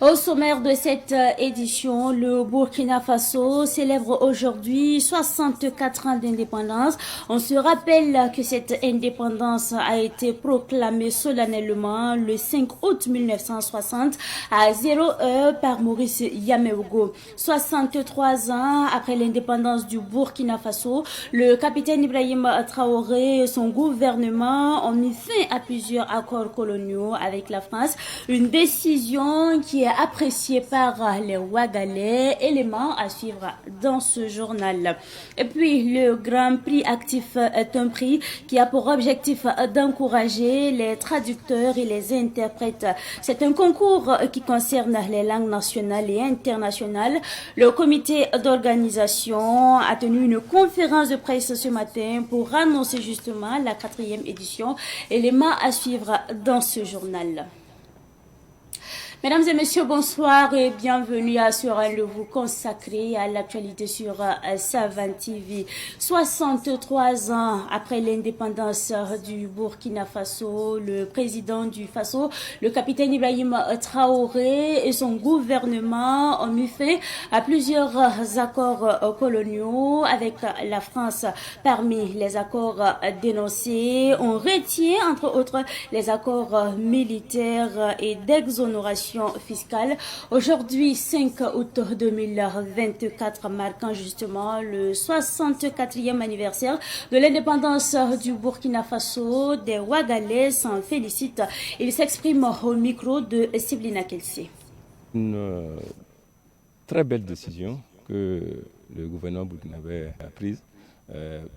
Au sommaire de cette édition, le Burkina Faso célèbre aujourd'hui 64 ans d'indépendance. On se rappelle que cette indépendance a été proclamée solennellement le 5 août 1960 à 0 heure par Maurice Yameougo. 63 ans après l'indépendance du Burkina Faso, le capitaine Ibrahim Traoré et son gouvernement ont mis fin à plusieurs accords coloniaux avec la France. Une décision qui est apprécié par les Ouagalais, élément à suivre dans ce journal. Et puis, le Grand Prix Actif est un prix qui a pour objectif d'encourager les traducteurs et les interprètes. C'est un concours qui concerne les langues nationales et internationales. Le comité d'organisation a tenu une conférence de presse ce matin pour annoncer justement la 4e édition, élément à suivre dans ce journal. Mesdames et messieurs, bonsoir et bienvenue à ce rendez-vous consacré à l'actualité sur Savane TV. 63 ans après l'indépendance du Burkina Faso, le président du Faso, le capitaine Ibrahim Traoré et son gouvernement ont mis fin à plusieurs accords coloniaux avec la France. Parmi les accords dénoncés, on retient entre autres les accords militaires et d'exonération fiscale. Aujourd'hui, 5 août 2024, marquant justement le 64e anniversaire de l'indépendance du Burkina Faso, des Ouagalais s'en félicitent. Il s'exprime au micro de Siblina Kelsey. Une très belle décision que le gouvernement burkinabé a prise.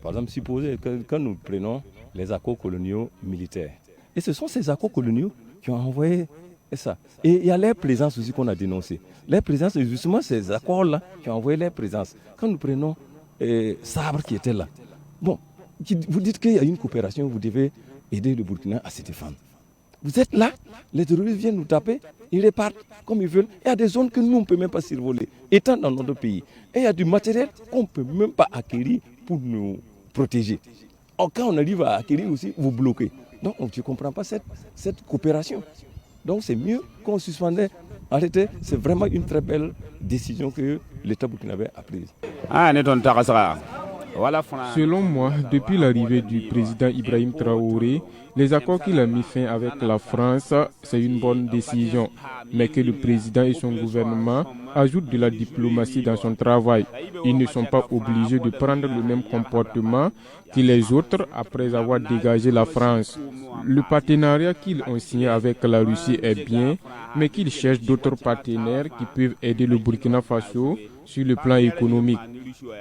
Par exemple, supposez que quand nous prenons les accords coloniaux militaires, et ce sont ces accords coloniaux qui ont envoyé ça. Et il y a leur présence aussi qu'on a dénoncé. Leur présence, c'est justement ces accords-là qui ont envoyé leur présence. Quand nous prenons Sabre qui était là, bon, vous dites qu'il y a une coopération, vous devez aider le Burkina à se défendre. Vous êtes là, les terroristes viennent nous taper, ils repartent comme ils veulent. Il y a des zones que nous, on ne peut même pas survoler, étant dans notre pays. Et il y a du matériel qu'on ne peut même pas acquérir pour nous protéger. Or, quand on arrive à acquérir aussi, vous bloquez. Donc, je ne comprends pas cette coopération. Donc c'est mieux qu'on suspendait, arrêtez. C'est vraiment une très belle décision que l'État burkinabé a prise. Selon moi, depuis l'arrivée du président Ibrahim Traoré, les accords qu'il a mis fin avec la France, c'est une bonne décision. Mais que le président et son gouvernement ajoutent de la diplomatie dans son travail. Ils ne sont pas obligés de prendre le même comportement que les autres après avoir dégagé la France. Le partenariat qu'ils ont signé avec la Russie est bien, mais qu'ils cherchent d'autres partenaires qui peuvent aider le Burkina Faso sur le plan économique.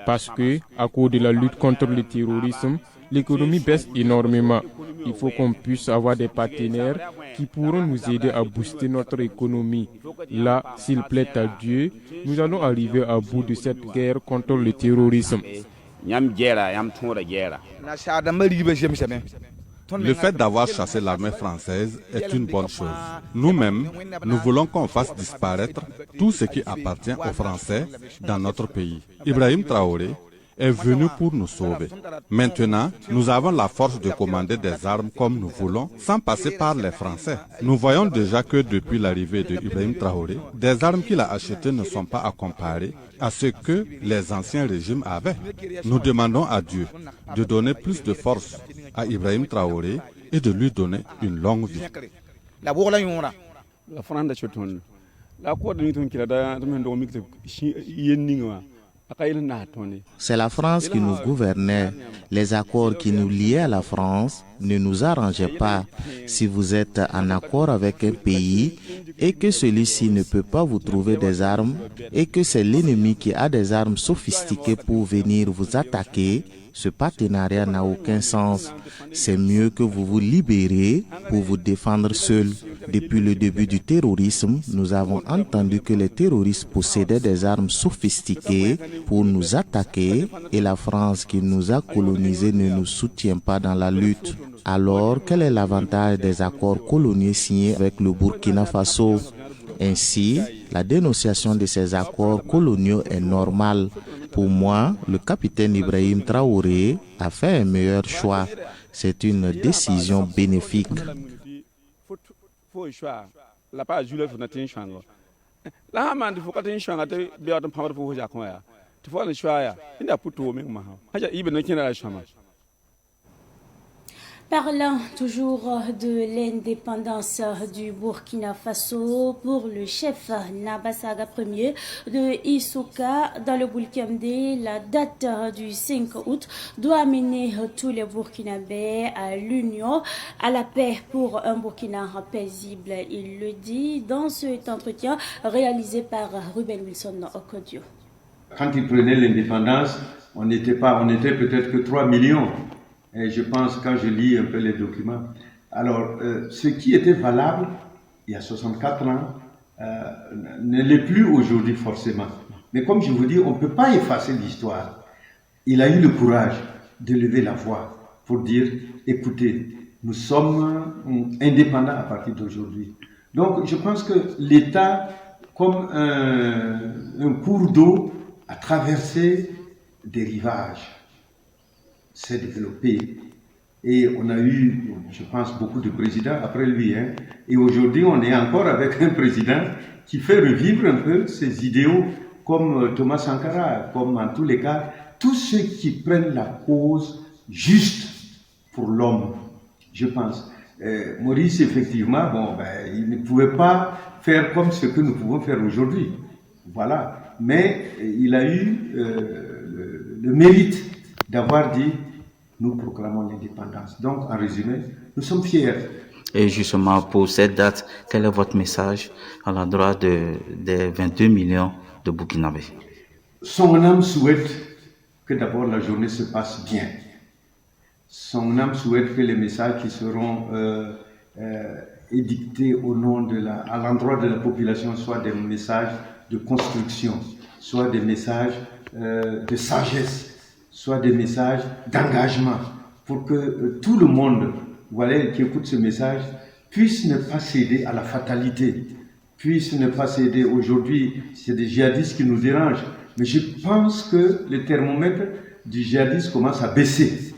Parce que, à cause de la lutte contre le terrorisme, l'économie baisse énormément. Il faut qu'on puisse avoir des partenaires qui pourront nous aider à booster notre économie. Là, s'il plaît à Dieu, nous allons arriver à bout de cette guerre contre le terrorisme. Le fait d'avoir chassé l'armée française est une bonne chose. Nous-mêmes, nous voulons qu'on fasse disparaître tout ce qui appartient aux Français dans notre pays. Ibrahim Traoré est venu pour nous sauver. Maintenant, nous avons la force de commander des armes comme nous voulons, sans passer par les Français. Nous voyons déjà que depuis l'arrivée de Ibrahim Traoré, des armes qu'il a achetées ne sont pas à comparer à ce que les anciens régimes avaient. Nous demandons à Dieu de donner plus de force à Ibrahim Traoré et de lui donner une longue vie. C'est la France qui nous gouvernait. Les accords qui nous liaient à la France ne nous arrangeaient pas. Si vous êtes en accord avec un pays et que celui-ci ne peut pas vous trouver des armes et que c'est l'ennemi qui a des armes sophistiquées pour venir vous attaquer, ce partenariat n'a aucun sens. C'est mieux que vous vous libérez pour vous défendre seul. Depuis le début du terrorisme, nous avons entendu que les terroristes possédaient des armes sophistiquées pour nous attaquer et la France qui nous a colonisés ne nous soutient pas dans la lutte. Alors, quel est l'avantage des accords coloniaux signés avec le Burkina Faso? Ainsi, la dénonciation de ces accords coloniaux est normale. Pour moi, le capitaine Ibrahim Traoré a fait un meilleur choix. C'est une décision bénéfique. Parlant toujours de l'indépendance du Burkina Faso, pour le chef Nabasaga Ier de Issouka dans le Boulkamdé, la date du 5 août doit amener tous les Burkinabés à l'union, à la paix pour un Burkina paisible. Il le dit dans cet entretien réalisé par Ruben Wilson Okodio. Quand ils prenaient l'indépendance, on était peut-être que 3 millions. Et je pense, quand je lis un peu les documents, alors ce qui était valable il y a 64 ans ne l'est plus aujourd'hui forcément. Mais comme je vous dis, on ne peut pas effacer l'histoire. Il a eu le courage de lever la voix pour dire, écoutez, nous sommes indépendants à partir d'aujourd'hui. Donc je pense que l'État, comme un cours d'eau, a traversé des rivages, s'est développé, et on a eu, je pense, beaucoup de présidents après lui, hein. Et aujourd'hui on est encore avec un président qui fait revivre un peu ses idéaux, comme Thomas Sankara, comme en tous les cas tous ceux qui prennent la cause juste pour l'homme, je pense. Maurice, effectivement, il ne pouvait pas faire comme ce que nous pouvons faire aujourd'hui, voilà, mais il a eu le mérite d'avoir dit, nous proclamons l'indépendance. Donc, en résumé, nous sommes fiers. Et justement, pour cette date, quel est votre message à l'endroit des 22 millions de Burkinabés? Son âme souhaite que d'abord la journée se passe bien. Son âme souhaite que les messages qui seront édictés à l'endroit de la population soient des messages de construction, soient des messages de sagesse, soit des messages d'engagement, pour que tout le monde, voilà, qui écoute ce message puisse ne pas céder à la fatalité, puisse ne pas céder. Aujourd'hui, c'est des djihadistes qui nous dérangent, mais je pense que le thermomètre du djihadisme commence à baisser,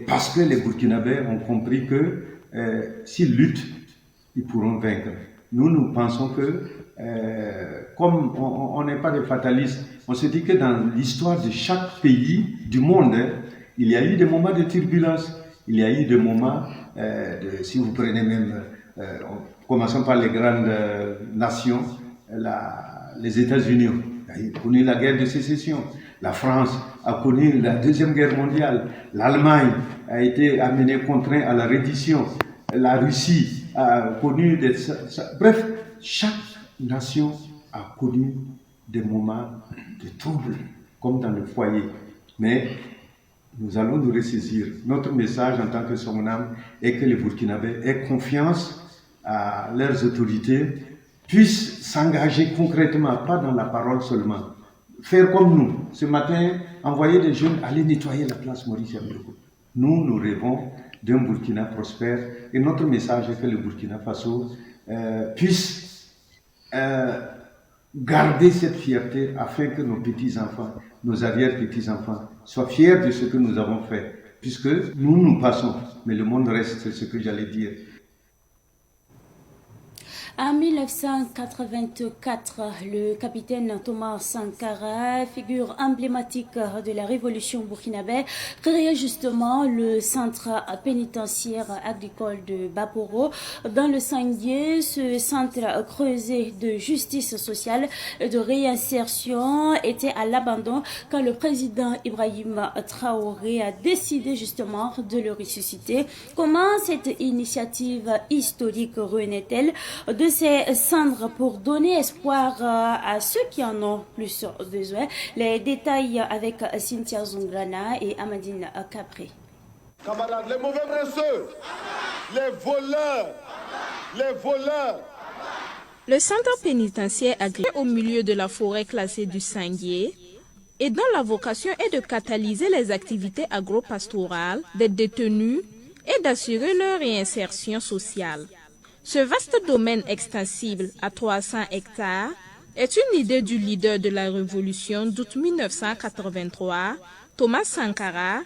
parce que les Burkinabés ont compris que s'ils luttent, ils pourront vaincre. Nous pensons que, comme on n'est pas des fatalistes, on se dit que dans l'histoire de chaque pays du monde, il y a eu des moments de turbulence, il y a eu des moments, si vous prenez même, commençons par les grandes nations, les États-Unis ont connu la guerre de sécession, la France a connu la Deuxième Guerre mondiale, l'Allemagne a été amenée contrainte à la reddition, la Russie a connu bref, chaque nation a connu des moments de trouble, comme dans le foyer. Mais nous allons nous ressaisir. Notre message en tant que Songnam est que les Burkinabés aient confiance à leurs autorités, puissent s'engager concrètement, pas dans la parole seulement. Faire comme nous. Ce matin, envoyer des jeunes aller nettoyer la place Maurice Yamiloko. Nous rêvons d'un Burkina prospère, et notre message est que le Burkina Faso puisse garder cette fierté afin que nos petits-enfants, nos arrière-petits-enfants soient fiers de ce que nous avons fait, puisque nous passons, mais le monde reste, c'est ce que j'allais dire. En 1984, le capitaine Thomas Sankara, figure emblématique de la révolution burkinabé, créait justement le centre pénitentiaire agricole de Baporo. Dans le Sanguier, ce centre creusé de justice sociale et de réinsertion était à l'abandon quand le président Ibrahim Traoré a décidé justement de le ressusciter. Comment cette initiative historique renaît-elle de ces cendres pour donner espoir à ceux qui en ont plus besoin? Les détails avec Cynthia Zungrana et Amadine Capré. Camarades, les mauvais brasseurs, les voleurs. Le centre pénitentiaire agricole au milieu de la forêt classée du Sanguier et dont la vocation est de catalyser les activités agro-pastorales des détenus et d'assurer leur réinsertion sociale. Ce vaste domaine extensible à 300 hectares est une idée du leader de la révolution d'août 1983, Thomas Sankara,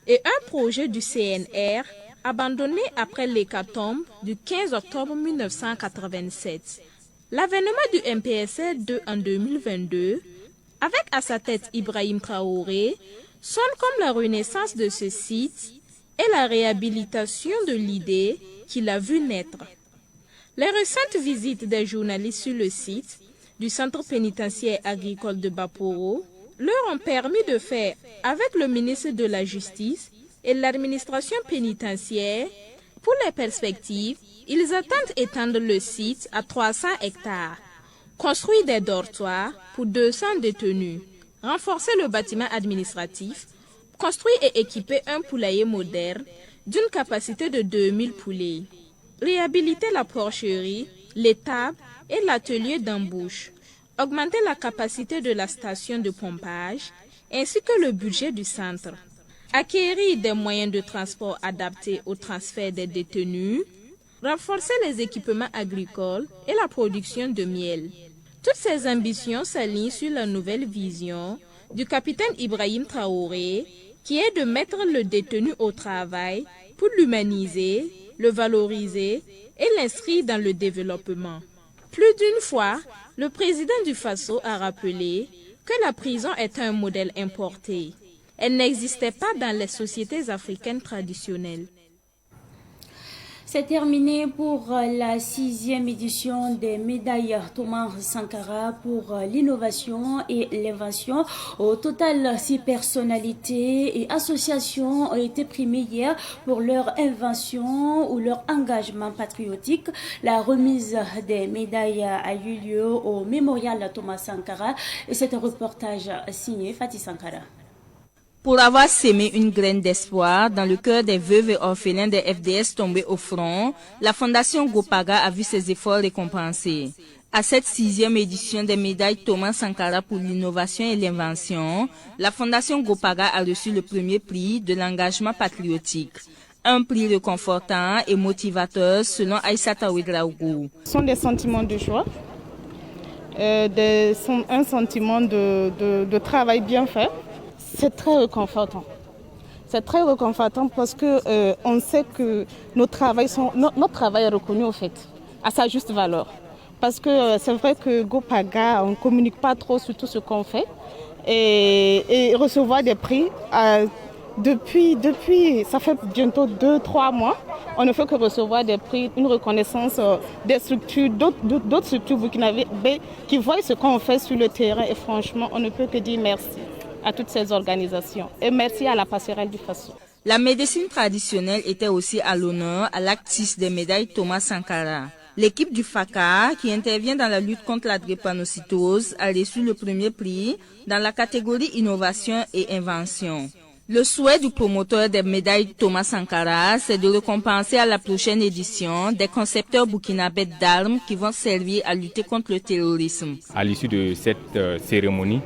et un projet du CNR abandonné après l'hécatombe du 15 octobre 1987. L'avènement du MPSR2 en 2022, avec à sa tête Ibrahim Traoré, sonne comme la renaissance de ce site et la réhabilitation de l'idée qu'il a vu naître. Les récentes visites des journalistes sur le site du centre pénitentiaire agricole de Baporo leur ont permis de faire, avec le ministre de la Justice et l'administration pénitentiaire, pour les perspectives, ils attendent étendre le site à 300 hectares, construire des dortoirs pour 200 détenus, renforcer le bâtiment administratif, construire et équiper un poulailler moderne d'une capacité de 2000 poulets, réhabiliter la porcherie, l'étable et l'atelier d'embouche, augmenter la capacité de la station de pompage ainsi que le budget du centre, acquérir des moyens de transport adaptés au transfert des détenus, renforcer les équipements agricoles et la production de miel. Toutes ces ambitions s'alignent sur la nouvelle vision du capitaine Ibrahim Traoré, qui est de mettre le détenu au travail pour l'humaniser, le valoriser et l'inscrire dans le développement. Plus d'une fois, le président du Faso a rappelé que la prison est un modèle importé. Elle n'existait pas dans les sociétés africaines traditionnelles. C'est terminé pour la 6e édition des médailles Thomas Sankara pour l'innovation et l'invention. Au total, 6 personnalités et associations ont été primées hier pour leur invention ou leur engagement patriotique. La remise des médailles a eu lieu au mémorial Thomas Sankara et c'est un reportage signé Fatih Sankara. Pour avoir sémé une graine d'espoir dans le cœur des veuves et orphelins des FDS tombés au front, la Fondation Gopaga a vu ses efforts récompensés. À cette 6e édition des médailles Thomas Sankara pour l'innovation et l'invention, la Fondation Gopaga a reçu le premier prix de l'engagement patriotique. Un prix réconfortant et motivateur selon Aïssata Ouedraougou. Ce sont des sentiments de joie, un sentiment de travail bien fait. C'est très réconfortant. C'est très réconfortant parce que on sait que notre travail est reconnu au fait, à sa juste valeur. Parce que c'est vrai que Gopaga, on ne communique pas trop sur tout ce qu'on fait. Et recevoir des prix, depuis, ça fait bientôt 2-3 mois, on ne fait que recevoir des prix, une reconnaissance des structures, d'autres structures burkinabées qui voient ce qu'on fait sur le terrain. Et franchement, on ne peut que dire merci à toutes ces organisations. Et merci à la passerelle du Faso. La médecine traditionnelle était aussi à l'honneur à l'acte 6 des médailles Thomas Sankara. L'équipe du FACA, qui intervient dans la lutte contre la drépanocytose, a reçu le premier prix dans la catégorie innovation et invention. Le souhait du promoteur des médailles Thomas Sankara, c'est de récompenser à la prochaine édition des concepteurs burkinabés d'armes qui vont servir à lutter contre le terrorisme. À l'issue de cette cérémonie,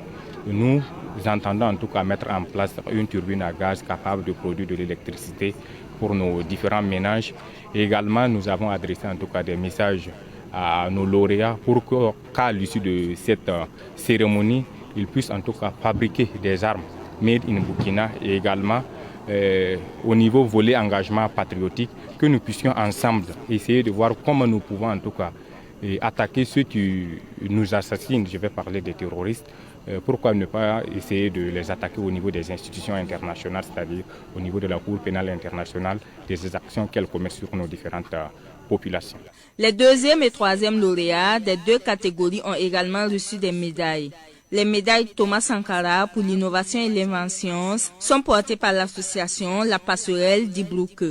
nous entendons en tout cas mettre en place une turbine à gaz capable de produire de l'électricité pour nos différents ménages. Et également, nous avons adressé en tout cas des messages à nos lauréats pour qu'à l'issue de cette cérémonie, ils puissent en tout cas fabriquer des armes made in Burkina et également au niveau volet engagement patriotique, que nous puissions ensemble essayer de voir comment nous pouvons en tout cas attaquer ceux qui nous assassinent. Je vais parler des terroristes. Pourquoi ne pas essayer de les attaquer au niveau des institutions internationales, c'est-à-dire au niveau de la Cour pénale internationale, des actions qu'elles commettent sur nos différentes populations. Les 2e et 3e lauréats des 2 catégories ont également reçu des médailles. Les médailles Thomas Sankara pour l'innovation et l'invention sont portées par l'association La Passerelle d'Ibrouke.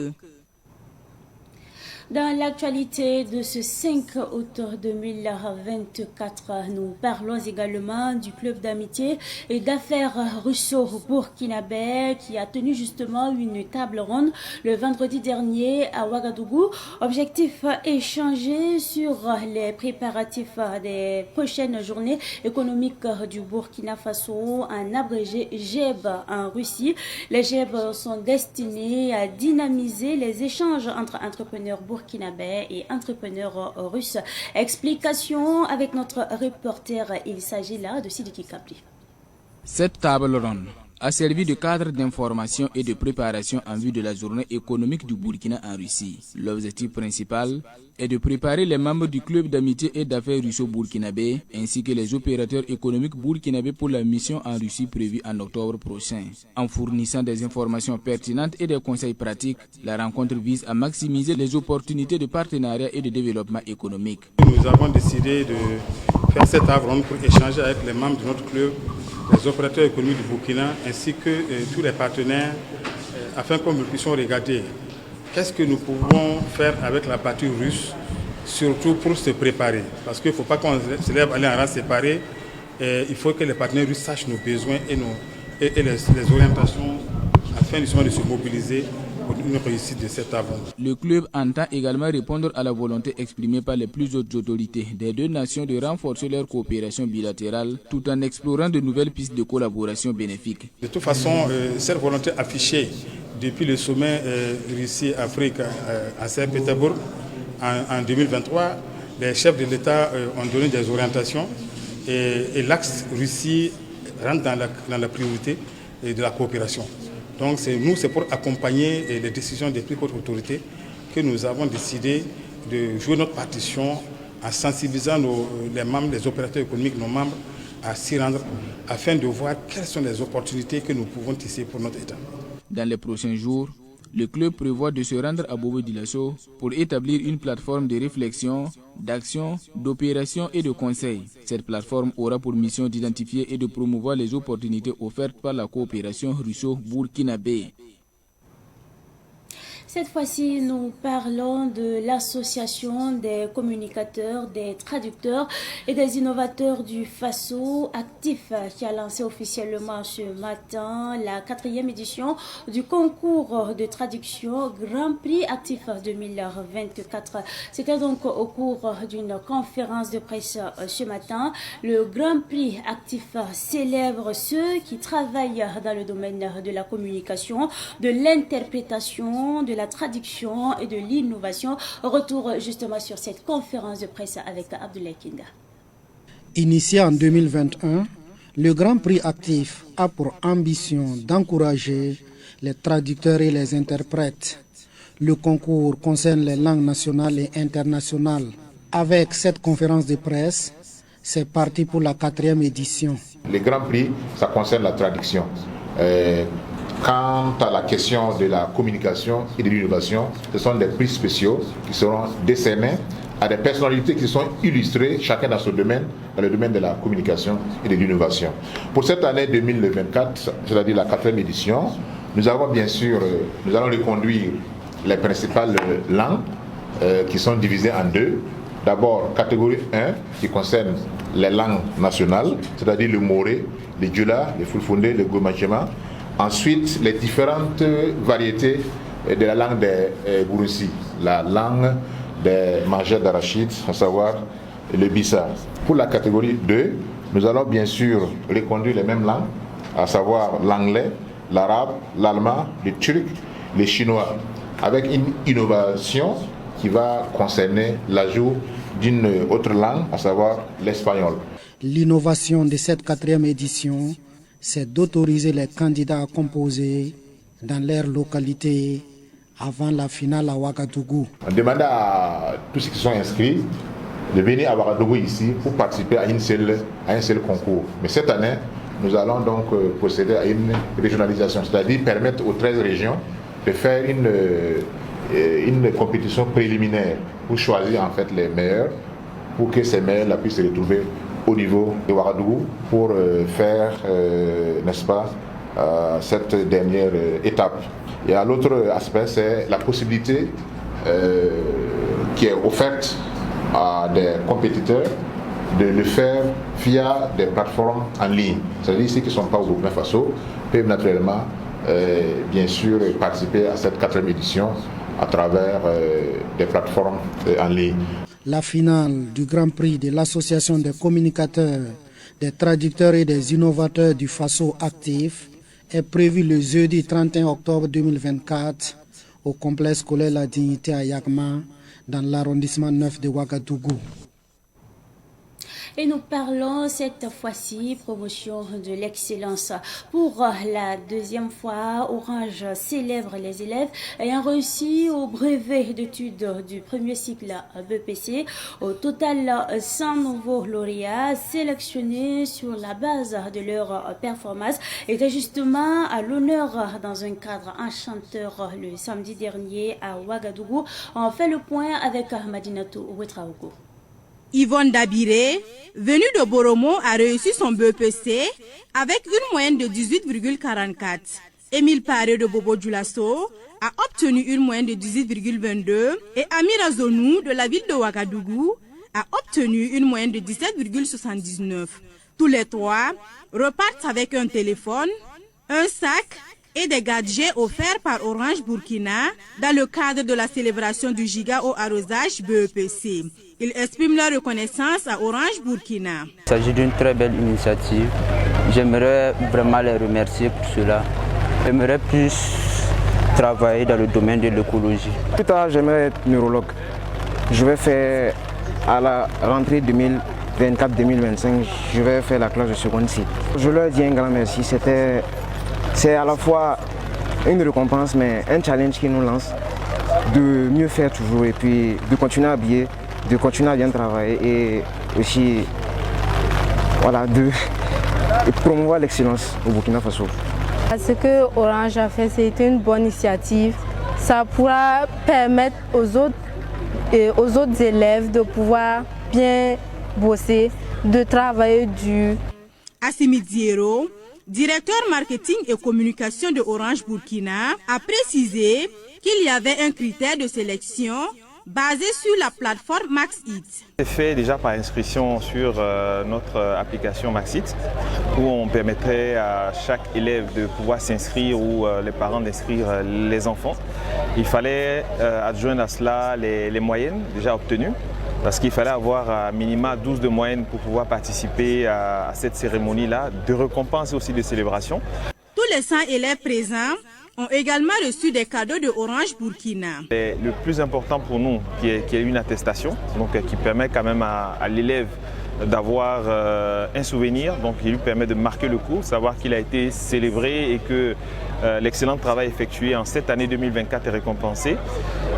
Dans l'actualité de ce 5 août 2024, nous parlons également du club d'amitié et d'affaires russo-burkinabé qui a tenu justement une table ronde le vendredi dernier à Ouagadougou. Objectif échanger sur les préparatifs des prochaines journées économiques du Burkina Faso, en abrégé GEB en Russie. Les GEB sont destinés à dynamiser les échanges entre entrepreneurs burkinabé et entrepreneurs russes. Explication avec notre reporter, il s'agit là de Sidiki Kapli. Cette table ronde a servi de cadre d'information et de préparation en vue de la journée économique du Burkina en Russie. L'objectif principal est de préparer les membres du club d'amitié et d'affaires russo-burkinabé ainsi que les opérateurs économiques burkinabés pour la mission en Russie prévue en octobre prochain. En fournissant des informations pertinentes et des conseils pratiques, la rencontre vise à maximiser les opportunités de partenariat et de développement économique. Nous avons décidé de faire cette table ronde pour échanger avec les membres de notre club, les opérateurs économiques du Burkina ainsi que tous les partenaires afin que nous puissions regarder qu'est-ce que nous pouvons faire avec la partie russe, surtout pour se préparer. Parce qu'il ne faut pas qu'on se lève aller en rang séparé, il faut que les partenaires russes sachent nos besoins et les orientations afin justement de se mobiliser pour une réussite de cette avant. Le club entend également répondre à la volonté exprimée par les plus hautes autorités des deux nations de renforcer leur coopération bilatérale tout en explorant de nouvelles pistes de collaboration bénéfiques. De toute façon, cette volonté affichée depuis le sommet Russie-Afrique à Saint-Pétersbourg en 2023, les chefs de l'État ont donné des orientations et l'axe Russie rentre dans la priorité de la coopération. Donc c'est pour accompagner les décisions des plus hautes autorités que nous avons décidé de jouer notre partition en sensibilisant les membres, les opérateurs économiques, nos membres, à s'y rendre afin de voir quelles sont les opportunités que nous pouvons tisser pour notre État. Dans les prochains jours, le club prévoit de se rendre à Bobo-Dioulasso pour établir une plateforme de réflexion, d'action, d'opération et de conseil. Cette plateforme aura pour mission d'identifier et de promouvoir les opportunités offertes par la coopération russo-burkinabé. Cette fois-ci, nous parlons de l'association des communicateurs, des traducteurs et des innovateurs du Faso Actif qui a lancé officiellement ce matin la 4e édition du concours de traduction Grand Prix Actif 2024. C'était donc au cours d'une conférence de presse ce matin. Le Grand Prix Actif célèbre ceux qui travaillent dans le domaine de la communication, de l'interprétation, de la traduction et de l'innovation. Retour justement sur cette conférence de presse avec Abdoulaye Kinda. Initié en 2021, le Grand Prix Actif a pour ambition d'encourager les traducteurs et les interprètes. Le concours concerne les langues nationales et internationales. Avec cette conférence de presse, c'est parti pour la 4e édition. Le Grand Prix, ça concerne la traduction. Quant à la question de la communication et de l'innovation, ce sont des prix spéciaux qui seront décernés à des personnalités qui sont illustrées, chacun dans son domaine, dans le domaine de la communication et de l'innovation. Pour cette année 2024, c'est-à-dire la 4e édition, nous allons reconduire les principales langues qui sont divisées en deux. D'abord, catégorie 1, qui concerne les langues nationales, c'est-à-dire le Moré, le Dioula, le Fulfundé, le Gomachema. Ensuite, les différentes variétés de la langue des Bouroussi, la langue des mangeurs d'arachide, à savoir le Bissa. Pour la catégorie 2, nous allons bien sûr reconduire les mêmes langues, à savoir l'anglais, l'arabe, l'allemand, le turc, le chinois, avec une innovation qui va concerner l'ajout d'une autre langue, à savoir l'espagnol. L'innovation de cette 4e édition, c'est d'autoriser les candidats à composer dans leur localité avant la finale à Ouagadougou. On demande à tous ceux qui sont inscrits de venir à Ouagadougou ici pour participer à un seul concours. Mais cette année, nous allons donc procéder à une régionalisation, c'est-à-dire permettre aux 13 régions de faire une compétition préliminaire pour choisir en fait les meilleurs, pour que ces meilleurs puissent se retrouver au niveau de Ouagadougou pour faire, n'est-ce pas, cette dernière étape. Et à l'autre aspect, c'est la possibilité qui est offerte à des compétiteurs de le faire via des plateformes en ligne. C'est-à-dire ceux qui ne sont pas au Burkina Faso peuvent naturellement, bien sûr, participer à cette 4e édition à travers des plateformes en ligne. La finale du Grand Prix de l'Association des communicateurs, des traducteurs et des innovateurs du Faso Actif est prévue le jeudi 31 octobre 2024 au complexe scolaire La Dignité à Yagma, dans l'arrondissement 9 de Ouagadougou. Et nous parlons cette fois-ci promotion de l'excellence. Pour la deuxième fois, Orange célèbre les élèves ayant réussi au brevet d'études du premier cycle BEPC. Au total, 100 nouveaux lauréats sélectionnés sur la base de leur performance étaient justement à l'honneur dans un cadre enchanteur le samedi dernier à Ouagadougou. On fait le point avec Madinatou Ouetraogo. Yvonne Dabiré, venue de Boromo, a réussi son BEPC avec une moyenne de 18,44. Émile Paré de Bobo Dioulasso a obtenu une moyenne de 18,22 et Amira Zonou de la ville de Ouagadougou a obtenu une moyenne de 17,79. Tous les trois repartent avec un téléphone, un sac et des gadgets offerts par Orange Burkina dans le cadre de la célébration du giga au arrosage BEPC. Ils expriment leur reconnaissance à Orange Burkina. Il s'agit d'une très belle initiative. J'aimerais vraiment les remercier pour cela. J'aimerais plus travailler dans le domaine de l'écologie. Plus tard, j'aimerais être neurologue. Je vais faire à la rentrée 2024-2025, je vais faire la classe de seconde cycle. Je leur dis un grand merci. C'est à la fois une récompense, mais un challenge qui nous lance de mieux faire toujours et puis de continuer à habiller, de continuer à bien travailler et aussi voilà, de promouvoir l'excellence au Burkina Faso. Ce que Orange a fait, c'est une bonne initiative. Ça pourra permettre aux autres élèves de pouvoir bien bosser, de travailler dur. Assimi Diero, directeur marketing et communication de Orange Burkina, a précisé qu'il y avait un critère de sélection basé sur la plateforme MaxHit. C'est fait déjà par inscription sur notre application MaxHit, où on permettrait à chaque élève de pouvoir s'inscrire ou les parents d'inscrire les enfants. Il fallait adjoindre à cela les moyennes déjà obtenues, parce qu'il fallait avoir à minima 12 de moyenne pour pouvoir participer à cette cérémonie-là, de récompense et aussi de célébration. Tous les 100 élèves présents ont également reçu des cadeaux de Orange Burkina. Le plus important pour nous, qui est une attestation, donc qui permet quand même à l'élève d'avoir un souvenir, donc qui lui permet de marquer le coup, savoir qu'il a été célébré et que l'excellent travail effectué en cette année 2024 est récompensé.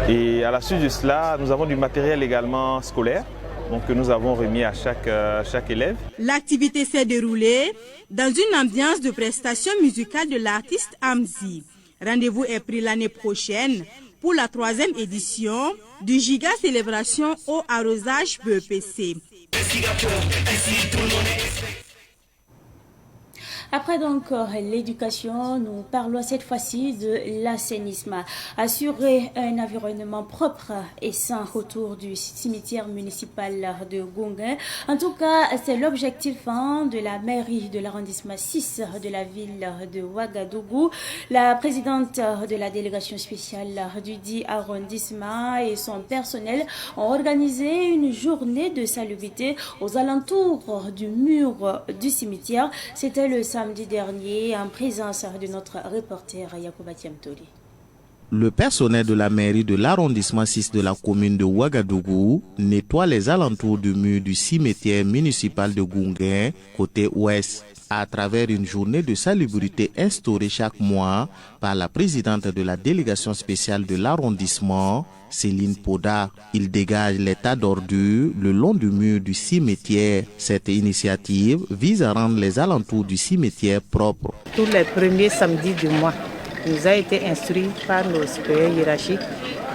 Et à la suite de cela, nous avons du matériel également scolaire, donc que nous avons remis à chaque élève. L'activité s'est déroulée dans une ambiance de prestation musicale de l'artiste Amzi. Rendez-vous est pris l'année prochaine pour la 3e édition du Giga Célébration au arrosage BEPC. Après donc l'éducation, nous parlons cette fois-ci de l'assainissement. Assurer un environnement propre et sain autour du cimetière municipal de Gounguin. En tout cas, c'est l'objectif de la mairie de l'arrondissement 6 de la ville de Ouagadougou. La présidente de la délégation spéciale du dit arrondissement et son personnel ont organisé une journée de salubrité aux alentours du mur du cimetière. C'était le samedi dernier en présence de notre reporter Yacouba Tiamtori. Le personnel de la mairie de l'arrondissement 6 de la commune de Ouagadougou nettoie les alentours du mur du cimetière municipal de Gounguin, côté ouest, à travers une journée de salubrité instaurée chaque mois par la présidente de la délégation spéciale de l'arrondissement, Céline Poda. Il dégage les tas d'ordures le long du mur du cimetière. Cette initiative vise à rendre les alentours du cimetière propres. Tous les premiers samedis du mois, il nous a été instruit par nos supérieurs hiérarchiques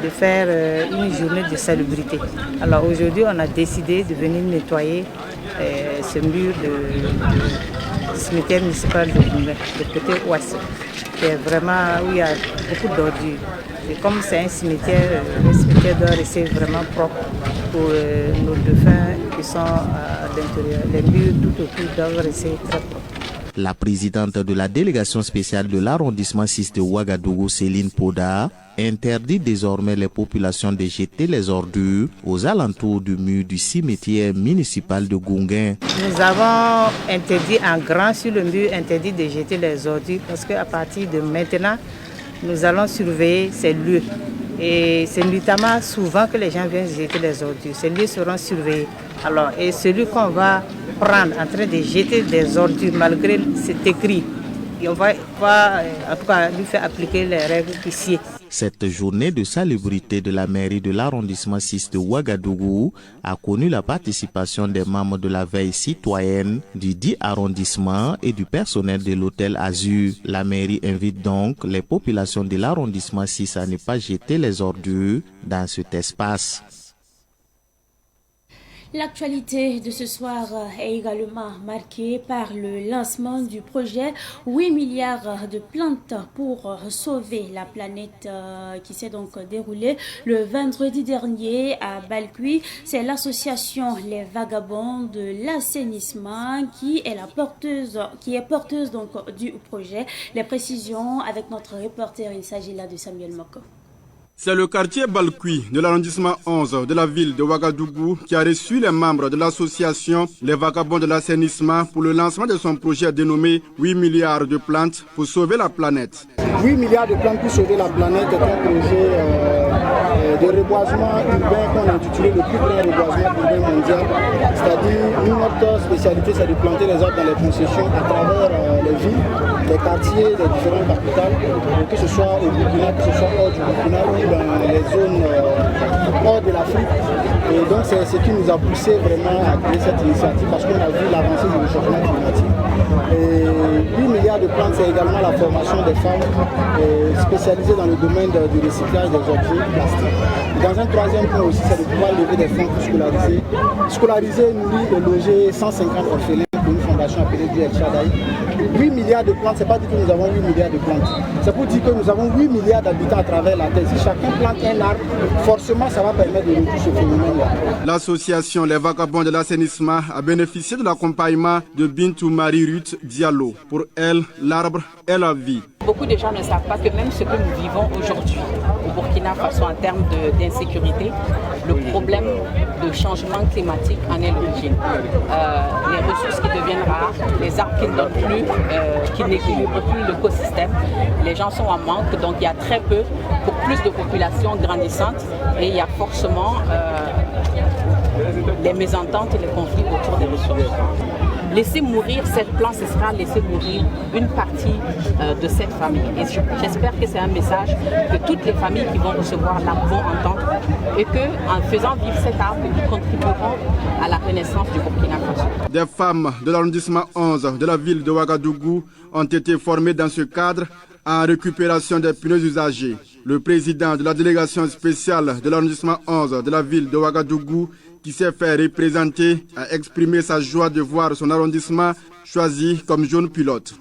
de faire une journée de salubrité. Alors aujourd'hui, on a décidé de venir nettoyer ce mur du cimetière municipal de Gounguin, de côté ouest, qui est vraiment où il y a beaucoup d'ordures. Et comme c'est un cimetière, le cimetière doit rester vraiment propre pour nos défunts qui sont à l'intérieur. Les murs tout autour doivent rester très propres. La présidente de la délégation spéciale de l'arrondissement 6 de Ouagadougou, Céline Poda, interdit désormais les populations de jeter les ordures aux alentours du mur du cimetière municipal de Gounguin. Nous avons interdit en grand sur le mur, interdit de jeter les ordures parce qu'à partir de maintenant, nous allons surveiller ces lieux. Et c'est notamment souvent que les gens viennent jeter les ordures. Ces lieux seront surveillés. Alors, et celui qu'on va prendre en train de jeter des ordures malgré cet écrit, et on va en tout cas lui faire appliquer les règles ici. Cette journée de salubrité de la mairie de l'arrondissement 6 de Ouagadougou a connu la participation des membres de la veille citoyenne du dit arrondissement et du personnel de l'hôtel Azur. La mairie invite donc les populations de l'arrondissement 6 à ne pas jeter les ordures dans cet espace. L'actualité de ce soir est également marquée par le lancement du projet 8 milliards de plantes pour sauver la planète qui s'est donc déroulé le vendredi dernier à Balkui. C'est l'association Les Vagabonds de l'assainissement qui est porteuse donc du projet. Les précisions avec notre reporter, il s'agit là de Samuel Moko. C'est le quartier Balkui de l'arrondissement 11 de la ville de Ouagadougou qui a reçu les membres de l'association Les Vagabonds de l'assainissement pour le lancement de son projet dénommé 8 milliards de plantes pour sauver la planète. 8 milliards de plantes pour sauver la planète est un projet de reboisement urbain qu'on a intitulé le plus grand reboisement urbain mondial. C'est-à-dire, notre spécialité, c'est de planter les arbres dans les concessions à travers les villes, les quartiers, les différentes capitales, que ce soit au Burkina, que ce soit hors du Burkina ou dans les zones hors de l'Afrique. Et donc c'est ce qui nous a poussé vraiment à créer cette initiative parce qu'on a vu l'avancée du réchauffement climatique. Et 8 milliards de plantes, c'est également la formation des femmes spécialisées dans le domaine du recyclage des objets plastiques. Dans un troisième point aussi, c'est de pouvoir lever des fonds pour scolariser, nourrir et loger 150 orphelins pour une fondation appelée du El Shaddai. 8 milliards de plantes, ce n'est pas dire que nous avons 8 milliards de plantes. C'est pour dire que nous avons 8 milliards d'habitants à travers la Terre. Si chacun plante un arbre, forcément ça va permettre de réduire ce phénomène-là. L'association Les Vagabonds de l'assainissement a bénéficié de l'accompagnement de Bintou Marie-Ruth Diallo. Pour elle, l'arbre est la vie. Beaucoup de gens ne savent pas que même ce que nous vivons aujourd'hui au Burkina Faso en termes d'insécurité, le problème de changement climatique en est l'origine. Les ressources qui deviennent rares, les arbres qui ne donnent plus, qui n'équilibrent plus l'écosystème, les gens sont en manque, donc il y a très peu pour plus de populations grandissantes et il y a forcément les mésententes et les conflits autour des ressources. Laisser mourir cette plante, ce sera laisser mourir une partie de cette famille. Et j'espère que c'est un message que toutes les familles qui vont recevoir l'arbre vont entendre et qu'en faisant vivre cet arbre, nous contribuerons à la renaissance du Burkina Faso. Des femmes de l'arrondissement 11 de la ville de Ouagadougou ont été formées dans ce cadre en récupération des pneus usagés. Le président de la délégation spéciale de l'arrondissement 11 de la ville de Ouagadougou, qui s'est fait représenter, a exprimé sa joie de voir son arrondissement choisi comme jaune pilote.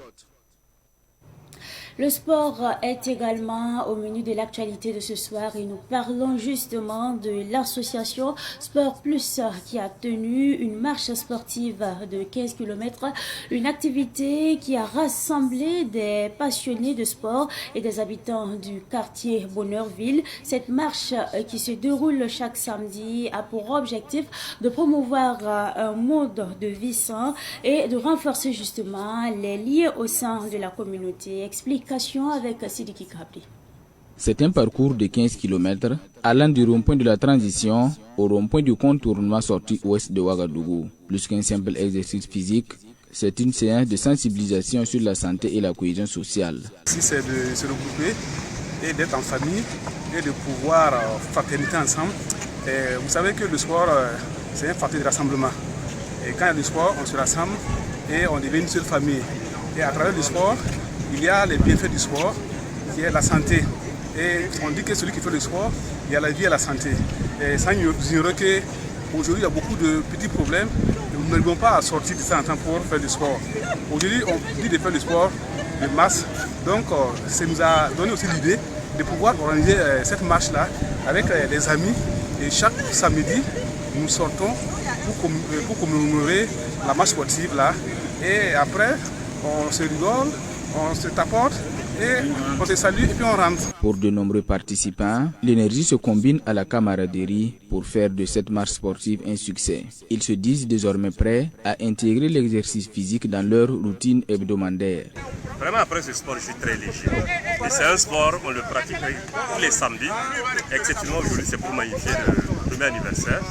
Le sport est également au menu de l'actualité de ce soir et nous parlons justement de l'association Sport Plus qui a tenu une marche sportive de 15 km, une activité qui a rassemblé des passionnés de sport et des habitants du quartier Bonheurville. Cette marche qui se déroule chaque samedi a pour objectif de promouvoir un mode de vie sain et de renforcer justement les liens au sein de la communauté. Explication avec Sidiki Kabri. C'est un parcours de 15 km allant du rond-point de la transition au rond-point du contournement sortie ouest de Ouagadougou. Plus qu'un simple exercice physique, c'est une séance de sensibilisation sur la santé et la cohésion sociale. Ici, c'est de se regrouper et d'être en famille et de pouvoir fraterniser ensemble. Et vous savez que le sport, c'est un facteur de rassemblement. Et quand il y a du sport, on se rassemble et on devient une seule famille. Et à travers le sport, il y a les bienfaits du sport, qui est la santé. Et on dit que celui qui fait le sport, il y a la vie et la santé. Et sans ignorer qu'aujourd'hui, il y a beaucoup de petits problèmes. Nous n'arrivons pas à sortir de ça en temps pour faire du sport. Aujourd'hui, on dit de faire du sport de masse. Donc, ça nous a donné aussi l'idée de pouvoir organiser cette marche-là avec les amis. Et chaque samedi, nous sortons pour commémorer la marche sportive là. Et après, on se rigole, on se tapote et on se salue et puis on rentre. Pour de nombreux participants, l'énergie se combine à la camaraderie pour faire de cette marche sportive un succès. Ils se disent désormais prêts à intégrer l'exercice physique dans leur routine hebdomadaire. Vraiment, après ce sport, je suis très léger. Et c'est un sport, on le pratique tous les samedis. Exceptionnellement, aujourd'hui, c'est pour magnifier le premier anniversaire.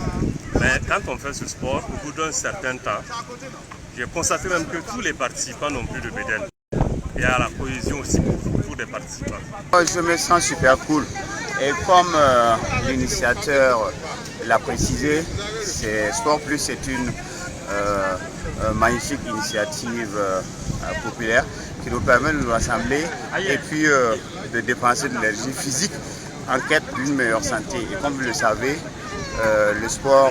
Mais quand on fait ce sport, au bout d'un certain temps, j'ai constaté même que tous les participants n'ont plus de bédaine. Il y a la cohésion aussi pour les participants. Je me sens super cool. Et comme l'initiateur l'a précisé, Sport Plus est une magnifique initiative populaire qui nous permet de nous rassembler et puis de dépenser de l'énergie physique en quête d'une meilleure santé. Et comme vous le savez, le sport,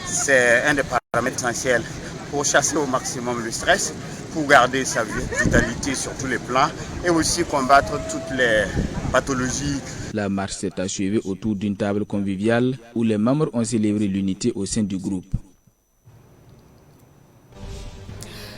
c'est un des paramètres essentiels pour chasser au maximum le stress, pour garder sa vitalité sur tous les plans et aussi combattre toutes les pathologies. La marche s'est achevée autour d'une table conviviale où les membres ont célébré l'unité au sein du groupe.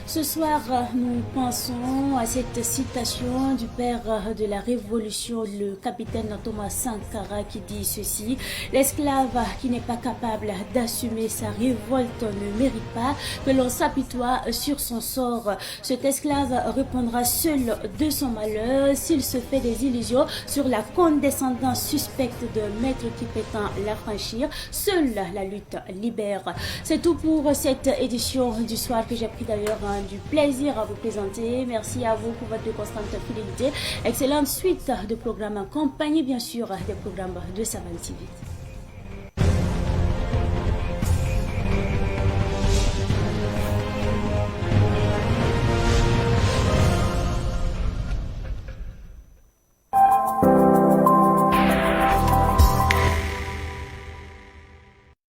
Ce soir, nous pensons à cette citation du père de la Révolution, le capitaine Thomas Sankara, qui dit ceci: « L'esclave qui n'est pas capable d'assumer sa révolte ne mérite pas que l'on s'apitoie sur son sort. Cet esclave répondra seul de son malheur s'il se fait des illusions sur la condescendance suspecte d'un maître qui prétend l'affranchir. Seule la lutte libère. » C'est tout pour cette édition du soir que j'ai pris d'ailleurs du plaisir à vous présenter. Merci à vous pour votre constante fidélité. Excellente suite de programmes en compagnie, bien sûr, des programmes de Savane TV.